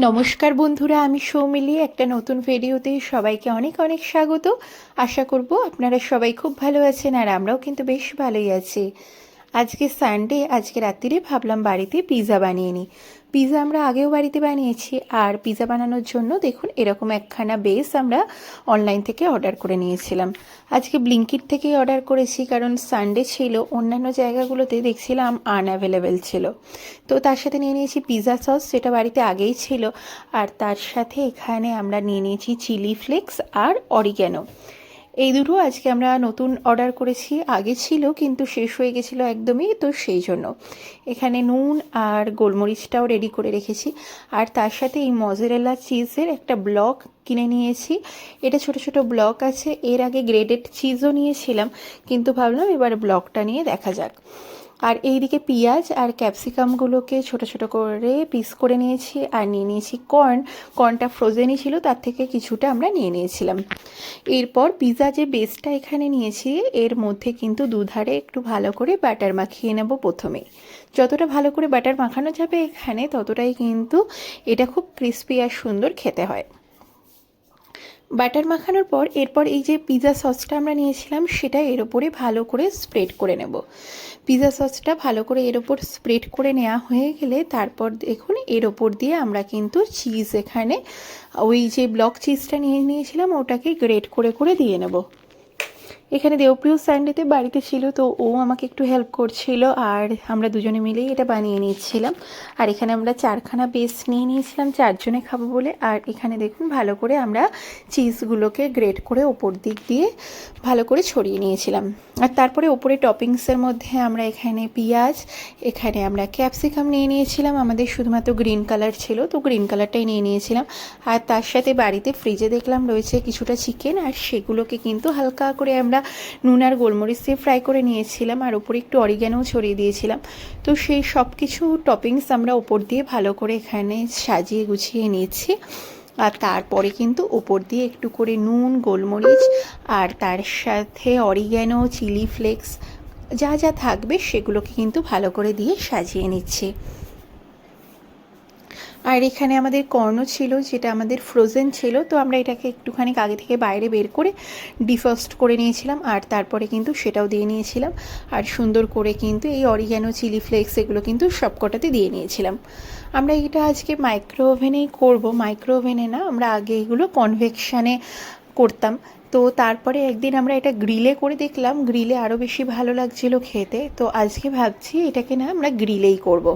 নমস্কার বন্ধুরা, আমি সৌমিলি। একটা নতুন ভিডিওতে সবাইকে অনেক অনেক স্বাগত। আশা করব আপনারা সবাই খুব ভালো আছেন, আর আমরাও কিন্তু বেশ ভালোই আছি। আজকে সানডে, আজকে রাত্রিরে ভাবলাম বাড়িতে পিৎজা বানিয়ে নিই। পিৎজা আমরা আগেও বাড়িতে বানিয়েছি, আর পিৎজা বানানোর জন্য দেখুন এরকম একখানা বেস আমরা অনলাইন থেকে অর্ডার করে নিয়েছিলাম। আজকে ব্লিঙ্কিট থেকেই অর্ডার করেছি, কারণ সানডে ছিল, অন্যান্য জায়গাগুলোতে দেখছিলাম আনঅ্যাভেলেবেল ছিল। তো তার সাথে নিয়ে নিয়েছি পিৎজা সস, যেটা বাড়িতে আগেই ছিল, আর তার সাথে এখানে আমরা নিয়ে নিয়েছি চিলি ফ্লেক্স আর অরিগ্যানো। এই দুটো আজকে আমরা নতুন অর্ডার করেছি, আগে ছিল কিন্তু শেষ হয়ে গেছিলো একদমই, তো সেই জন্য এখানে নুন আর গোলমরিচটাও রেডি করে রেখেছি। আর তার সাথে এই মজেরেলা চিজের একটা ব্লক কিনে নিয়েছি। এটা ছোট ছোট ব্লক আছে, এর আগে গ্রেডেড চিজও নিয়েছিলাম, কিন্তু ভাবলাম এবার ব্লকটা নিয়ে দেখা যাক। আর এইদিকে পেঁয়াজ আর ক্যাপসিকামগুলোকে ছোট ছোট করে পিস করে নিয়েছি, আর নিয়ে নিয়েছি কর্নটা ফ্রোজেনই ছিল, তার থেকে কিছুটা আমরা নিয়ে নিয়েছিলাম। এরপর পিৎজা যে বেসটা এখানে নিয়েছি, এর মধ্যে কিন্তু দুধারে একটু ভালো করে ব্যাটার মাখিয়ে নেব প্রথমে। যতটা ভালো করে ব্যাটার মাখানো যাবে এখানে, ততটাই কিন্তু এটা খুব ক্রিস্পি আর সুন্দর খেতে হয়। বাটার মাখানোর পর এরপর এই যে পিৎজা সসটা আমরা নিয়েছিলাম, সেটা এর ওপরে ভালো করে স্প্রেড করে নেব। পিৎজা সসটা ভালো করে এর ওপর স্প্রেড করে নেওয়া হয়ে গেলে তারপর দেখুন এর ওপর দিয়ে আমরা কিন্তু চিজ, এখানে ওই যে ব্লক চিজটা নিয়ে নিয়েছিলাম ওটাকে গ্রেট করে করে দিয়ে নেব। এখানে দেবপ্রিয় সানডেতে বাড়িতে ছিল, তো ও আমাকে একটু হেল্প করছিল, আর আমরা দুজনে মিলেই এটা বানিয়ে নিচ্ছিলাম। আর এখানে আমরা 4খানা বেস নিয়ে নিয়েছিলাম, 4জনে খাবো বলে। আর এখানে দেখুন ভালো করে আমরা চিজগুলোকে গ্রেট করে ওপর দিক দিয়ে ভালো করে ছড়িয়ে নিয়েছিলাম। আর তারপরে ওপরে টপিংসের মধ্যে আমরা এখানে পেঁয়াজ, এখানে আমরা ক্যাপসিকাম নিয়ে নিয়েছিলাম। আমাদের শুধুমাত্র গ্রিন কালার ছিল, তো গ্রিন কালারটাই নিয়ে নিয়েছিলাম। আর তার সাথে বাড়িতে ফ্রিজে দেখলাম রয়েছে কিছুটা চিকেন, আর সেগুলোকে কিন্তু হালকা করে আমরা নুন আর গোলমরিচ দিয়ে ফ্রাই করে নিয়েছিলাম, আর ওপরে একটু অরিগ্যানোও ছড়িয়ে দিয়েছিলাম। তো সেই সব কিছু টপিংস আমরা ওপর দিয়ে ভালো করে এখানে সাজিয়ে গুছিয়ে নিয়েছি। আর তারপরে কিন্তু ওপর দিয়ে একটু করে নুন, গোলমরিচ, আর তার সাথে অরিগ্যানো, চিলি ফ্লেক্স যা যা থাকবে সেগুলোকে কিন্তু ভালো করে দিয়ে সাজিয়ে নিচ্ছি। আর এখানে আমাদের কর্নও ছিল, যেটা আমাদের ফ্রোজেন ছিল, তো আমরা এটাকে একটুখানি আগে থেকে বাইরে বের করে ডিফ্রস্ট করে নিয়েছিলাম, আর তারপরে কিন্তু সেটাও দিয়ে নিয়েছিলাম। আর সুন্দর করে কিন্তু এই অরিগ্যানো, চিলি ফ্লেক্স এগুলো কিন্তু সবকটাতে দিয়ে নিয়েছিলাম। আমরা এটা আজকে মাইক্রো ওভেনেই করবো, মাইক্রো ওভেনে না, আমরা আগে এগুলো কনভেকশানে করতাম। তো তারপরে একদিন আমরা এটা গ্রিলে করে দেখলাম, গ্রিলে আরও বেশি ভালো লাগছিলো খেতে, তো আজকে ভাবছি এটাকে না আমরা গ্রিলেই করব।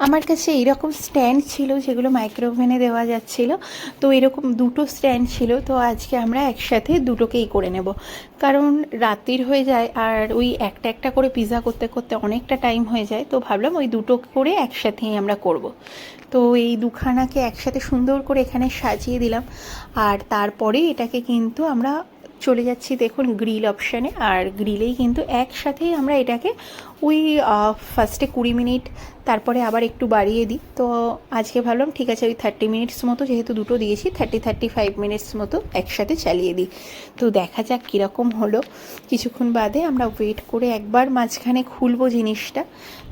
আমার কাছে এইরকম স্ট্যান্ড ছিল যেগুলো মাইক্রো ওভেনে দেওয়া যাচ্ছিলো, তো এরকম দুটো স্ট্যান্ড ছিল। তো আজকে আমরা একসাথে দুটোকেই করে নেব, কারণ রাত্রির হয়ে যায়, আর ওই একটা একটা করে পিৎজা করতে করতে অনেকটা টাইম হয়ে যায়। তো ভাবলাম ওই দুটো করে একসাথেই আমরা করব। তো এই দুখানাকে একসাথে সুন্দর করে এখানে সাজিয়ে দিলাম, আর তারপরে এটাকে কিন্তু আমরা চলে যাচ্ছি দেখুন গ্রিল অপশানে। আর গ্রিলেই কিন্তু একসাথেই আমরা এটাকে ওই ফার্স্টে 20 মিনিট, তারপরে আবার একটু বাড়িয়ে দিই। তো আজকে ভাবলাম ঠিক আছে ওই 30 মিনিটস মতো, যেহেতু দুটো দিয়েছি 35 মিনিটস মতো একসাথে চালিয়ে দিই। তো দেখা যাক কীরকম হলো। কিছুক্ষণ বাদে আমরা ওয়েট করে একবার মাঝখানে খুলবো জিনিসটা,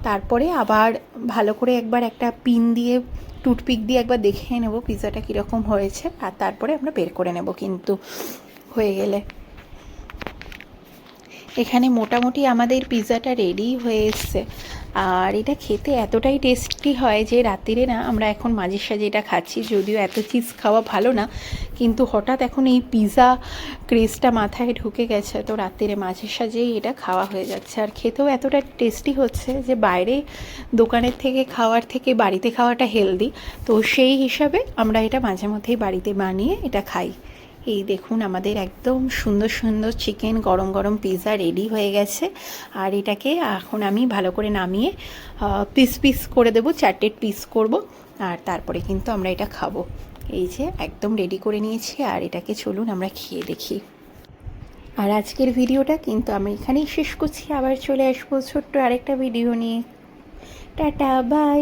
তারপরে আবার ভালো করে একবার একটা পিন দিয়ে টুথপিক দিয়ে একবার দেখে নেব পিৎজাটা কীরকম হয়েছে, আর তারপরে আমরা বের করে নেব কিন্তু হয়ে গেলে। এখানে মোটামুটি আমাদের পিৎজাটা রেডি হয়ে এসছে। আর এটা খেতে এতটাই টেস্টি হয় যে রাত্রিরে না আমরা এখন মাঝে সাঝে এটা খাচ্ছি, যদিও এত চিজ খাওয়া ভালো না, কিন্তু হঠাৎ এখন এই পিৎজা ক্রেজটা মাথায় ঢুকে গেছে, তো রাত্রিরে মাঝে সাঝেই এটা খাওয়া হয়ে যাচ্ছে। আর খেতেও এতটা টেস্টি হচ্ছে যে বাইরে দোকানের থেকে খাওয়ার থেকে বাড়িতে খাওয়াটা হেলদি, তো সেই হিসাবে আমরা এটা মাঝে মধ্যেই বাড়িতে বানিয়ে এটা খাই। এই দেখুন আমাদের একদম সুন্দর সুন্দর চিকেন গরম গরম পিৎজা রেডি হয়ে গেছে। আর এটাকে এখন আমি ভালো করে নামিয়ে পিস পিস করে দেবো, 4টে পিস করব, আর তারপরে কিন্তু আমরা এটা খাবো। এই যে একদম রেডি করে নিয়েছি, আর এটাকে চলুন আমরা খেয়ে দেখি। আর আজকের ভিডিওটা কিন্তু আমি এখানেই শেষ করছি, আবার চলে আসবো ছোট্ট আরেকটা ভিডিও নিয়ে। Tata bye.